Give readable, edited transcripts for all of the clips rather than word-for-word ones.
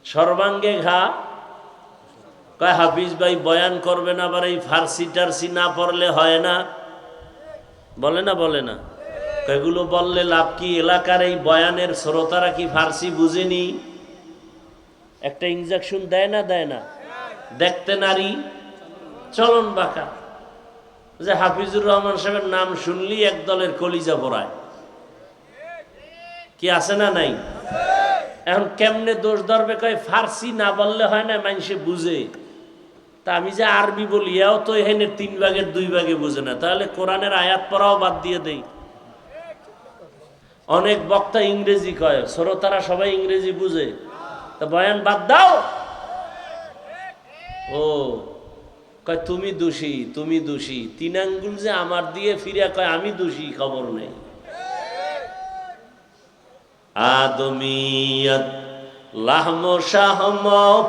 সর্বাঙ্গে ঘা। কয় হাফিজ ভাই বয়ান করবেন, আবার এই ফার্সি টার্সি না পড়লে হয় না, বলে না বলে না? এগুলো বললে লাভ কি? এলাকার এই বয়ানের শ্রোতারা কি ফার্সি বুঝেনি? একটা ইনজেকশন দেয় না দেয় না? দেখতে নারী চলন বাঁকা। যে হাফিজুর রহমান সাহেবের নাম শুনলি এক দলের কলিজা পড়ায়, কি আছে না নাই? এখন কেমনে দোষ ধরবে? কয় ফার্সি না বললে হয় না, মানুষে বুঝে। তা আমি যে আরবি বলি, এও তো এখানে 3 ভাগের 2 ভাগে বুঝে না, তাহলে কোরআনের আয়াত পড়াও বাদ দিয়ে দেই। অনেক বক্তা ইংরেজি কয়, শ্রোতারা সবাই ইংরেজি বুঝে, তা বয়ান বাদ দাও। ও কয় তুমি দোষী, তুমি দোষী। 3 আঙ্গুল যে আমার দিয়ে ফিরিয়া কয় আমি দোষী, খবর নেই। আদমিয়ত লাহম শাহম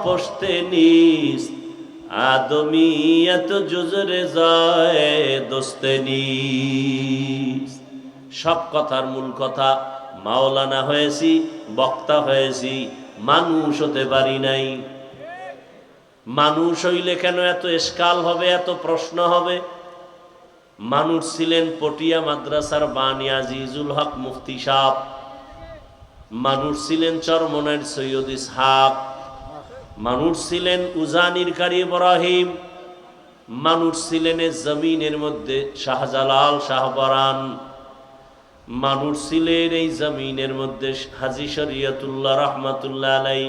পোস্তে নিস, আদমিয়ত জুজরে যায় দোস্তে নিস। সব কথার মূল কথা, মাওলানা হয়েছি, বক্তা হয়েছি, মানুষ হতে পারি নাই। মানুষ হইলে কেন এত এশকাল হবে, এত প্রশ্ন হবে? মানুষ ছিলেন পটিয়া মাদ্রাসার বানী আজিজুল হক মুফতি সাহেব, মানুষ ছিলেন চরমনের সৈয়দ ইসহাক, মানুষ ছিলেন উজানির কারি ইব্রাহিম, মানুষ ছিলেন জমিনের মধ্যে শাহজালাল শাহবারান, মানুষ ছিলেন এই জমিনের মধ্যে হাজী শরিয়তুল্লাহ রহমাতুল্লাহ আলাই,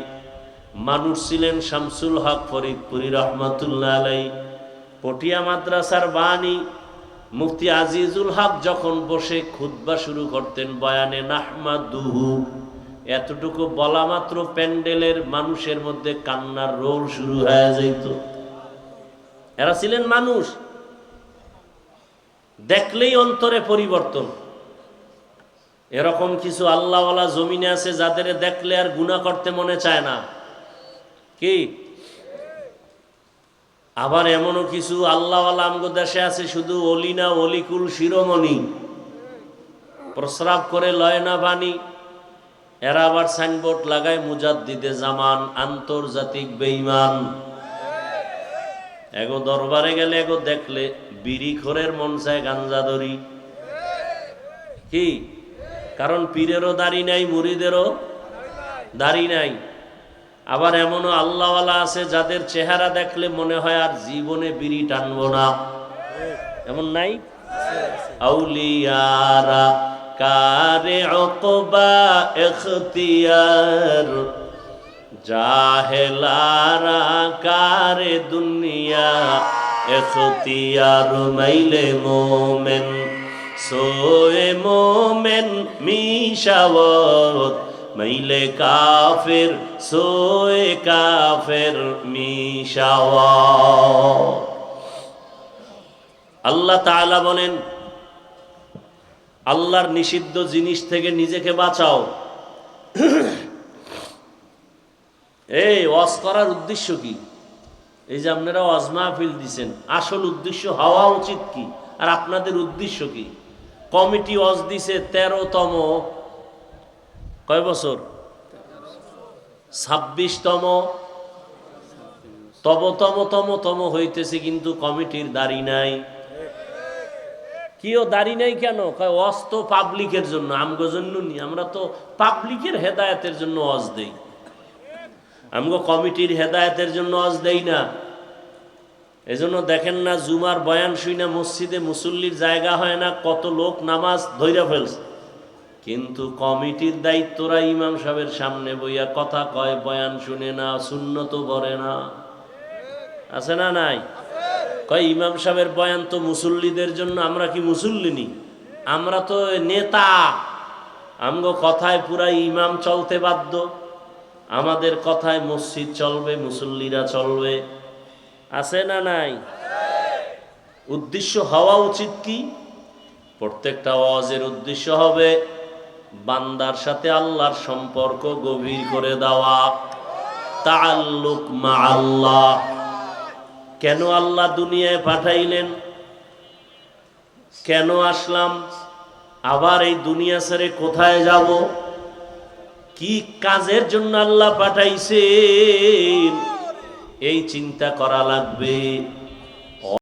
মানুষ ছিলেন শামসুল হক ফরিদপুরি রহমাতুল্লাহ আলাই। পটিয়া মাদ্রাসার বানী মুফতি আজিজুল হক যখন বসে খুতবা শুরু করতেন বয়ানে নাহমাদুহু, এতটুকু বলা মাত্র প্যান্ডেলের মানুষের মধ্যে কান্নার রোল শুরু হয়ে যেত। এরা ছিলেন মানুষ, দেখলেই অন্তরে পরিবর্তন। এরকম কিছু আল্লাহওয়ালা জমিনে আছে যাদের দেখলে আর গুনাহ করতে মনে চায় না, কি? আবার এমনও কিছু আল্লাহওয়ালা আমগো দেশে আছে, শুধু অলি না, অলিকুল শিরোমণি, প্রস্রাব করে লয় না পানি। এরা আবার সাইনবোর্ড লাগায় মুজাদ্দিদে জামান, আন্তর্জাতিক বেঈমান। এগো দরবারে গেলে এগো দেখলে বিড়িখোরের মন চায় গাঞ্জা ধরি, কি? কারণ পীরেরও দাড়ি নাই, মুরিদেরও দাড়ি নাই। আবার এমনও আল্লাহওয়ালা আছে যাদের চেহারা দেখলে মনে হয় আর জীবনে বিড়ি টানবো না, এমন নাই? আউলিয়ারা কারে উকবা ইখতিয়ার, জাহেলারা কারে দুনিয়া ইখতিয়ার। মাইলে মোমেন সোয়ে মোমেন মিশাওয়াত, মাইলে কাফের সোয়ে কাফের মিশাওয়াত। আল্লাহ তাআলা বলেন, আল্লাহর নিষিদ্ধ জিনিস থেকে নিজেকে বাঁচাও। এই ওয়াজ করার উদ্দেশ্য কি? এই যে আপনারা ওয়াজ মাহফিল দিছেন, আসল উদ্দেশ্য হওয়া উচিত কি? আর আপনাদের উদ্দেশ্য কি? কমিটি ওয়াজ দিছে 13তম, কয় বছর? 26তম, তম হইতেছে, কিন্তু কমিটির দাড়ি নাই। কিও দাড়ি নাই কেন? কয় ওয়াজ তো পাবলিকের জন্য, আমগো জন্য নি, আমরা তো পাবলিকের হেদায়েতের জন্য ওয়াজ দেই, আমগো কমিটির হেদায়েতের জন্য ওয়াজ দেই না। এজন্য দেখেন না, জুমার বয়ান শুইনা মসজিদে মুসল্লির জায়গা হয় না, কত লোক নামাজ ধইরা ফেলছে, কিন্তু কমিটির দায়িত্বরা ইমাম সাহেবের সামনে বইয়া কথা কয়, বয়ান শুনে না, সুন্নত পড়ে না, আছে না নাই? কয় ইমাম সাহেবের বয়ান তো মুসল্লিদের জন্য, আমরা কি মুসল্লি নি? আমরা তো নেতা, আমগো কথায় পুরা ইমাম চলতে বাধ্য, আমাদের কথায় মসজিদ চলবে, মুসল্লিরা চলবে, আছে না নাই? উদ্দেশ্য হওয়া উচিত কি? প্রত্যেকটা ওয়াজের উদ্দেশ্য হবে বান্দার সাথে আল্লাহর সম্পর্ক গভীর করে দেওয়া, তাআল্লুক মা আল্লাহ। কেন আল্লাহ দুনিয়ায় পাঠাইলেন? কেন আসলাম? আবার এই দুনিয়া ছেড়ে কোথায় যাব? কি কাজের জন্য আল্লাহ পাঠাইছেন এই চিন্তা করা লাগবে।